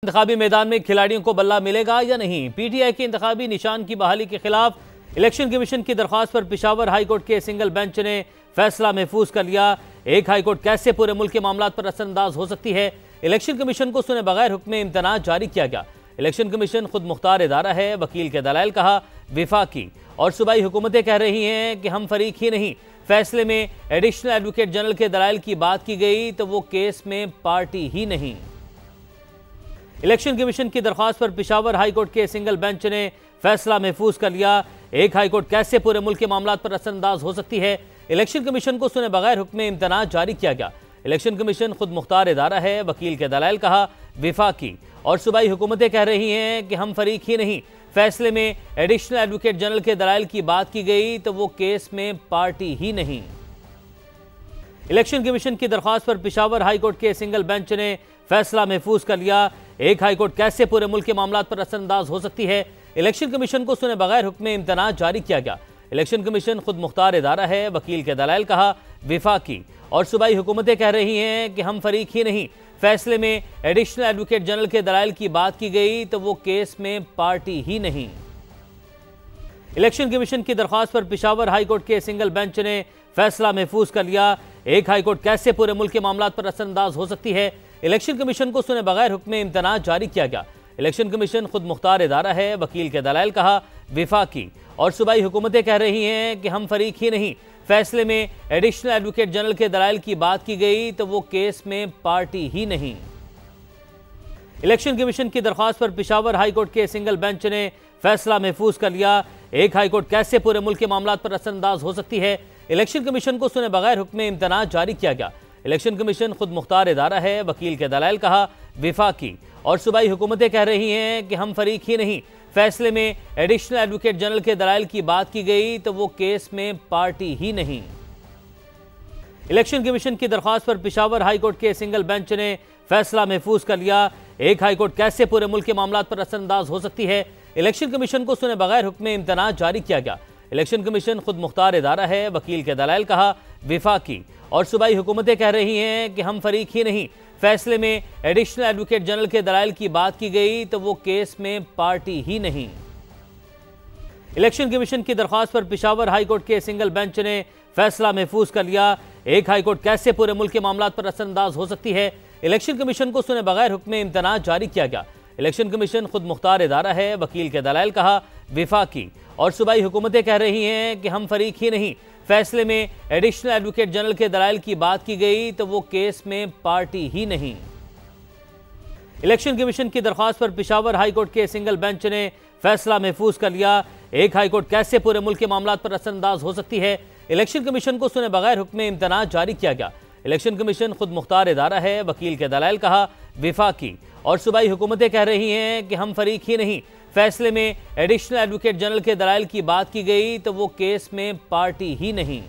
इंतखाबी मैदान में खिलाड़ियों को बल्ला मिलेगा या नहीं? पीटीआई के इंतखाबी निशान की बहाली के खिलाफ इलेक्शन कमीशन की दरख्वास्त पर पेशावर हाईकोर्ट के सिंगल बेंच ने फैसला महफूज कर लिया। एक हाईकोर्ट कैसे पूरे मुल्क के मामलात पर असरअंदाज हो सकती है? इलेक्शन कमीशन को सुने बगैर हुक्म इम्तनाज जारी किया गया। इलेक्शन कमीशन खुद मुख्तार इदारा है, वकील के दलाइल कहा। विफाकी और सूबाई हुकूमतें कह रही हैं कि हम फरीक ही नहीं। फैसले में एडिशनल एडवोकेट जनरल के दलाइल की बात की गई तो वो केस में पार्टी ही नहीं। इलेक्शन कमीशन की दरख्वास्त पर पेशावर हाईकोर्ट के सिंगल बेंच ने फैसला महफूज कर लिया। एक हाईकोर्ट कैसे पूरे मुल्क के मामलात पर असरअंदाज हो सकती है? इलेक्शन कमीशन को सुने बगैर हुक्म इम्तनाज जारी किया गया। इलेक्शन कमीशन खुद मुख्तार इदारा है, वकील के दलाइल कहा। विफाकी और सूबाई हुकूमतें कह रही हैं कि हम फरीक ही नहीं। फैसले में एडिशनल एडवोकेट जनरल के दलाइल की बात की गई तो वो केस में पार्टी ही नहीं। इलेक्शन कमीशन की दरख्वास्त पर पेशावर हाईकोर्ट के सिंगल बेंच ने फैसला महफूज कर लिया। एक हाईकोर्ट कैसे पूरे मुल्क के मामलात पर असरअंदाज हो सकती है? इलेक्शन कमीशन को सुने बगैर हुक्म इम्तनाज जारी किया गया। इलेक्शन कमीशन खुद मुख्तार इदारा है, वकील के दलाइल कहा। विफाकी और सूबाई हुकूमतें कह रही हैं कि हम फरीक ही नहीं। फैसले में एडिशनल एडवोकेट जनरल के दलाइल की बात की गई तो वो केस में पार्टी ही नहीं। इलेक्शन कमीशन की दरख्वास्त पर पेशावर हाईकोर्ट के सिंगल बेंच ने फैसला महफूज कर लिया। एक हाईकोर्ट कैसे पूरे मुल्क के मामलात पर असरअंदाज हो सकती है? इलेक्शन कमीशन को सुने बगैर हुक्म इम्तनाज जारी किया गया। इलेक्शन कमीशन खुद मुख्तार इदारा है, वकील के दलाइल कहा। विफाकी और सूबाई हुकूमतें कह रही हैं कि हम फरीक ही नहीं। फैसले में एडिशनल एडवोकेट जनरल के दलाइल की बात की गई तो वो केस में पार्टी ही नहीं। इलेक्शन कमीशन की दरख्वास्त पर पेशावर हाईकोर्ट के सिंगल बेंच ने फैसला महफूज कर लिया। एक हाईकोर्ट कैसे पूरे मुल्क के मामलात पर असरअंदाज हो सकती है? इलेक्शन कमीशन को सुने बगैर हुक्म इम्तनाज जारी किया गया। इलेक्शन कमीशन खुद मुख्तार इदारा है, वकील के दलाइल कहा। विफाकी और सूबाई हुकूमतें कह रही हैं कि हम फरीक ही नहीं। फैसले में एडिशनल एडवोकेट जनरल के दलाइल की बात की गई तो वो केस में पार्टी ही नहीं। इलेक्शन कमीशन की दरख्वास्त पर पेशावर हाईकोर्ट के सिंगल बेंच ने फैसला महफूज कर लिया। एक हाईकोर्ट कैसे पूरे मुल्क के मामलात पर असरअंदाज हो सकती है? इलेक्शन कमीशन को सुने बगैर हुक्म इम्तनाज जारी किया गया। इलेक्शन कमीशन खुद मुख्तार इदारा है, वकील के दलाइल कहा। विफाकी और सूबाई हुकूमतें कह रही हैं कि हम फरीक ही नहीं। फैसले में एडिशनल एडवोकेट जनरल के दलाइल की बात की गई तो वो केस में पार्टी ही नहीं। इलेक्शन कमीशन की दरख्वास्त पर पेशावर हाईकोर्ट के सिंगल बेंच ने फैसला महफूज कर लिया। एक हाईकोर्ट कैसे पूरे मुल्क के मामलात पर असरअंदाज हो सकती है? इलेक्शन कमीशन को सुने बगैर हुक्म इम्तनाज जारी किया गया। इलेक्शन कमीशन खुद मुख्तार इदारा है, वकील के दलाइल कहा। विफाकी और सूबाई हुकूमतें कह रही हैं कि हम फरीक ही नहीं। फैसले में एडिशनल एडवोकेट जनरल के दलाइल की बात की गई तो वो केस में पार्टी ही नहीं। इलेक्शन कमीशन की दरख्वास्त पर पेशावर हाईकोर्ट के सिंगल बेंच ने फैसला महफूज कर लिया। एक हाईकोर्ट कैसे पूरे मुल्क के मामलात पर असरअंदाज हो सकती है? इलेक्शन कमीशन को सुने बगैर हुक्म इम्तनाज जारी किया गया। इलेक्शन कमीशन खुद मुख्तार इदारा है, वकील के दलाइल कहा। विफाकी और सूबाई हुकूमतें कह रही हैं कि हम फरीक ही नहीं। फैसले में एडिशनल एडवोकेट जनरल के दलाइल की बात की गई तो वो केस में पार्टी ही नहीं।